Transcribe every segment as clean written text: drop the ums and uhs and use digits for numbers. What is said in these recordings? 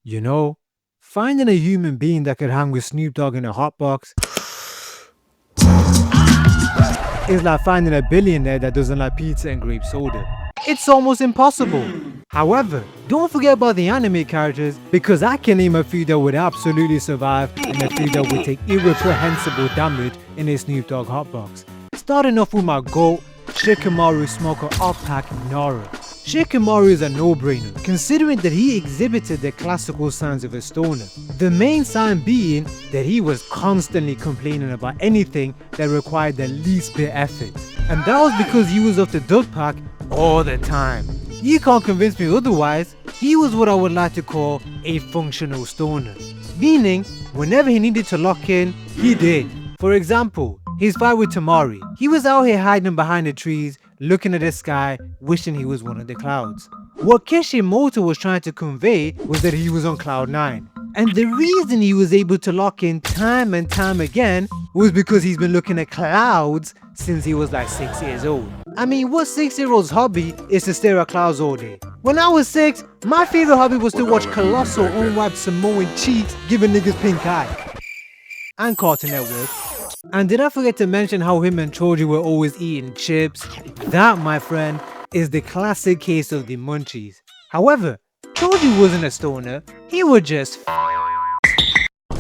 You know, finding a human being that could hang with Snoop Dogg in a hotbox is like finding a billionaire that doesn't like pizza and grape soda. It's almost impossible. However, don't forget about the anime characters, because I can name a few that would absolutely survive and a few that would take irreprehensible damage in a Snoop Dogg hotbox. Starting off with my GOAT, Shikamaru Smoker Off-Pack Nara. Shikamaru is a no-brainer, considering that he exhibited the classical signs of a stoner. The main sign being that he was constantly complaining about anything that required the least bit effort. And that was because he was off the dud pack all the time. You can't convince me otherwise. He was what I would like to call a functional stoner. Meaning, whenever he needed to lock in, he did. For example, his fight with Tamari. He was out here hiding behind the trees, looking at the sky, wishing he was one of the clouds. What Keiichirou was trying to convey was that he was on cloud 9. And the reason he was able to lock in time and time again was because he's been looking at clouds since he was like 6 years old. I mean, what 6-year-old's hobby is to stare at clouds all day? When I was 6, my favorite hobby was to watch colossal unwiped Samoan cheeks giving niggas pink eye. And Cartoon Network. And did I forget to mention how him and Choji were always eating chips? That, my friend, is the classic case of the munchies. However, Choji wasn't a stoner, he was just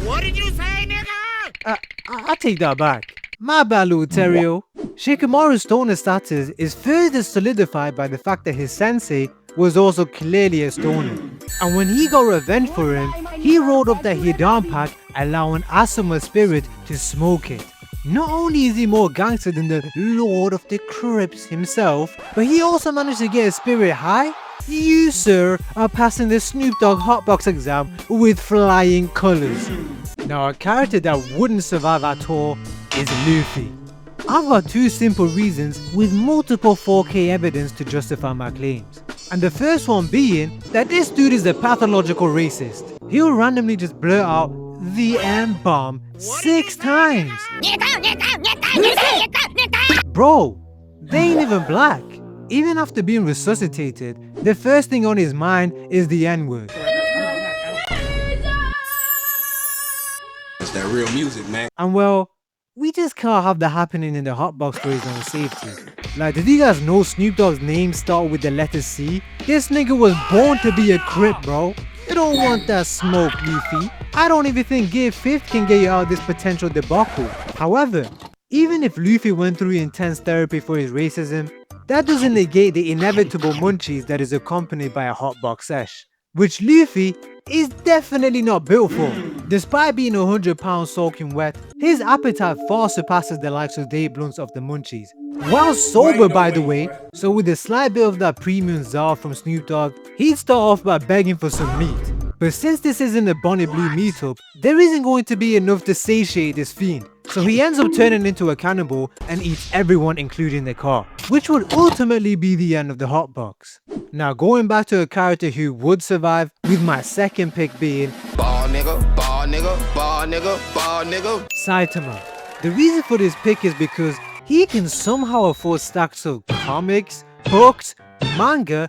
What did you say, nigga? I take that back. My bad, little Terrio. Shikamaru's stoner status is further solidified by the fact that his sensei was also clearly a stoner. And when he got revenge for him, he rolled up that Hidan pack, allowing Asuma's spirit to smoke it. Not only is he more gangster than the Lord of the Crips himself, but he also managed to get his spirit high. You, sir, are passing the Snoop Dogg Hotbox exam with flying colors. Now, a character that wouldn't survive at all is Luffy. I've got two simple reasons with multiple 4K evidence to justify my claims. And the first one being that this dude is a pathological racist. He'll randomly just blurt out the M-bomb 6 times. Bro, they ain't even black. Even after being resuscitated, the first thing on his mind is the N-word. It's that real music, man. And well, we just can't have that happening in the hotbox for his own safety. Like, did you guys know Snoop Dogg's name started with the letter C? This nigga was born to be a Crip, bro. You don't want that smoke, Luffy. I don't even think Gear 5th can get you out of this potential debacle. However, even if Luffy went through intense therapy for his racism, that doesn't negate the inevitable munchies that is accompanied by a hotbox sesh, which Luffy is definitely not built for. Despite being 100 pounds soaking wet, his appetite far surpasses the likes of Dave Blunt's of the munchies. While sober, by the way, so with a slight bit of that premium czar from Snoop Dogg, he'd start off by begging for some meat. But since this isn't a Bonnet Blue meetup, there isn't going to be enough to satiate this fiend. So he ends up turning into a cannibal and eats everyone including the car, which would ultimately be the end of the hotbox. Now going back to a character who would survive, with my second pick being Ball nigga, ball nigga, ball nigga, ball nigga. Saitama. The reason for this pick is because he can somehow afford stacks of comics, books, manga,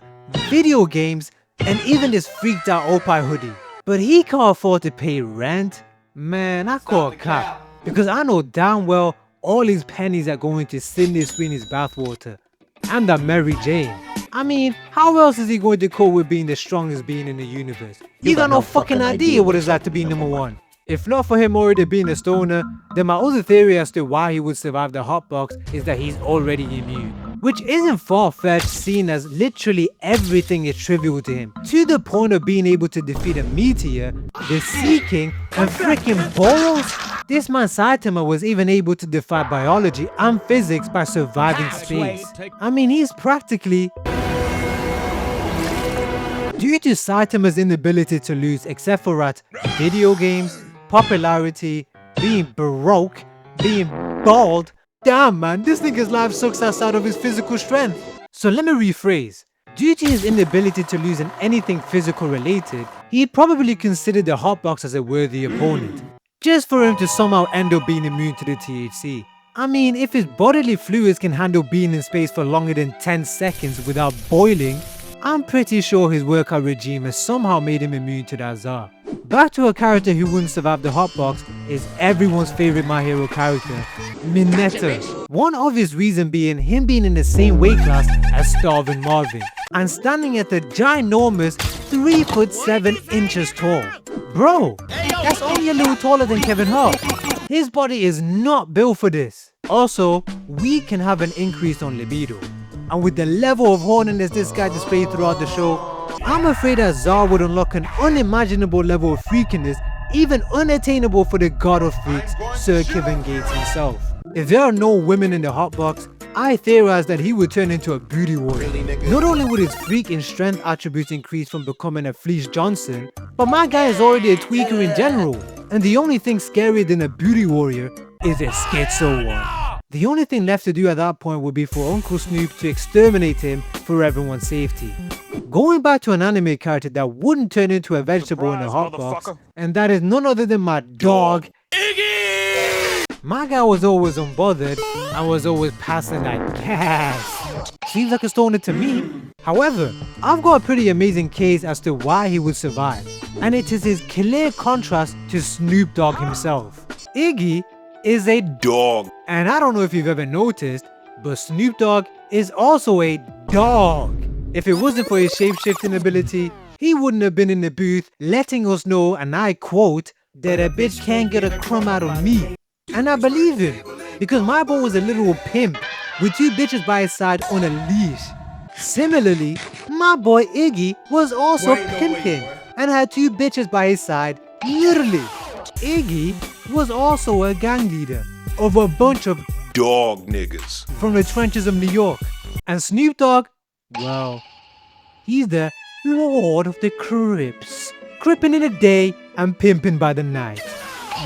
video games, and even this freaked out Opie hoodie. But he can't afford to pay rent? Man, I call cap. Because I know damn well all his pennies are going to Sydney Sweeney's bathwater. And that Mary Jane. I mean, how else is he going to cope with being the strongest being in the universe? You got no fucking idea what it's like to be number 1. If not for him already being a stoner, then my other theory as to why he would survive the hotbox is that he's already immune. Which isn't far-fetched, seeing as literally everything is trivial to him, to the point of being able to defeat a meteor, the Sea King, and freaking Boros. This man Saitama was even able to defy biology and physics by surviving space. I mean, he's practically... Due to Saitama's inability to lose except for at video games, popularity, being broke, being bald, damn man, this nigga's life sucks outside of his physical strength. So let me rephrase. Due to his inability to lose in anything physical related, he'd probably consider the hotbox as a worthy opponent, just for him to somehow end up being immune to the THC. I mean, if his bodily fluids can handle being in space for longer than 10 seconds without boiling, I'm pretty sure his workout regime has somehow made him immune to that Zar. Back to a character who wouldn't survive the hotbox is everyone's favorite My Hero character, Mineta. One obvious reason being him being in the same weight class as Starving Marvin and standing at the ginormous 3'7" tall. Bro, that's only a little taller than Kevin Hart. His body is not built for this. Also, we can have an increase on libido. And with the level of horniness this guy displayed throughout the show, I'm afraid that Zar would unlock an unimaginable level of freakiness, even unattainable for the god of freaks, Sir Kevin Gates himself. If there are no women in the hotbox, I theorize that he would turn into a booty warrior. Not only would his freak and strength attributes increase from becoming a Fleece Johnson, but my guy is already a tweaker in general. And the only thing scarier than a booty warrior is a schizo one. The only thing left to do at that point would be for Uncle Snoop to exterminate him for everyone's safety. Going back to an anime character that wouldn't turn into a vegetable in a hotbox, and that is none other than my dog, Iggy! My guy was always unbothered and was always passing that gas. Seems like a stoner to me. However, I've got a pretty amazing case as to why he would survive, and it is his clear contrast to Snoop Dogg himself. Iggy is a dog, and I don't know if you've ever noticed, but Snoop Dogg is also a dog. If it wasn't for his shape-shifting ability, he wouldn't have been in the booth letting us know, and I quote, that a bitch can't get a crumb out of me. And I believe him, because my boy was a literal pimp with 2 bitches by his side on a leash. Similarly, my boy Iggy was also pimping and had 2 bitches by his side, literally. Iggy was also a gang leader of a bunch of dog niggas from the trenches of New York. And Snoop Dogg, well, he's the Lord of the Crips, crippin' in the day and pimping by the night.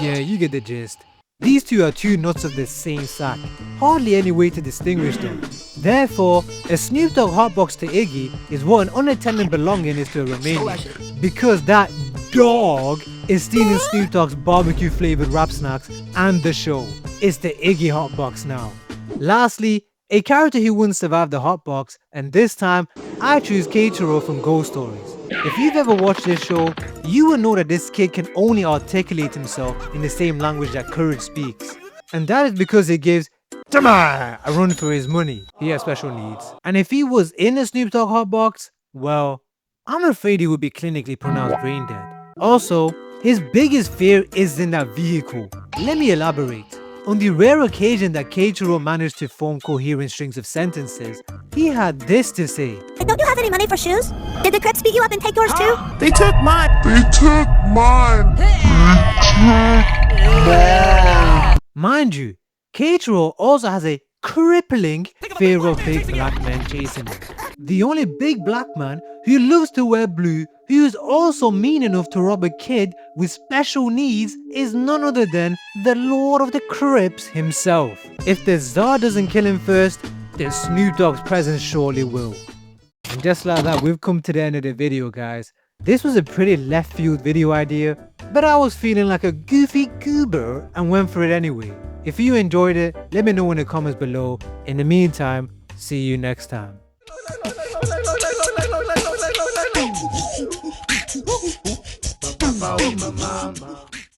Yeah, you get the gist. These two are 2 nuts of the same sack, hardly any way to distinguish them. Therefore, a Snoop Dogg hotbox to Iggy is what an unattended belonging is to a Romanian, because that dog is stealing Snoop Dogg's barbecue flavored rap snacks and the show. It's the Iggy hotbox now. Lastly, a character who wouldn't survive the hotbox, and this time I choose Keiichirou from Ghost Stories. If you've ever watched this show, you will know that this kid can only articulate himself in the same language that Courage speaks. And that is because it gives Tama a run for his money. He has special needs. And if he was in a Snoop Dogg hotbox, well, I'm afraid he would be clinically pronounced brain dead. Also, his biggest fear is in that vehicle. Let me elaborate. On the rare occasion that Keiichirou managed to form coherent strings of sentences, he had this to say. Hey, don't you have any money for shoes? Did the Crips beat you up and take yours too? They took mine. Mind you, Keiichirou also has a crippling fear of big black men chasing him. The only big black man who loves to wear blue, who is also mean enough to rob a kid with special needs, is none other than the Lord of the Crips himself. If the Tsar doesn't kill him first, then Snoop Dogg's presence surely will. And just like that, we've come to the end of the video, guys. This was a pretty left field video idea, but I was feeling like a goofy goober and went for it anyway. If you enjoyed it, let me know in the comments below. In the meantime, see you next time. Mama.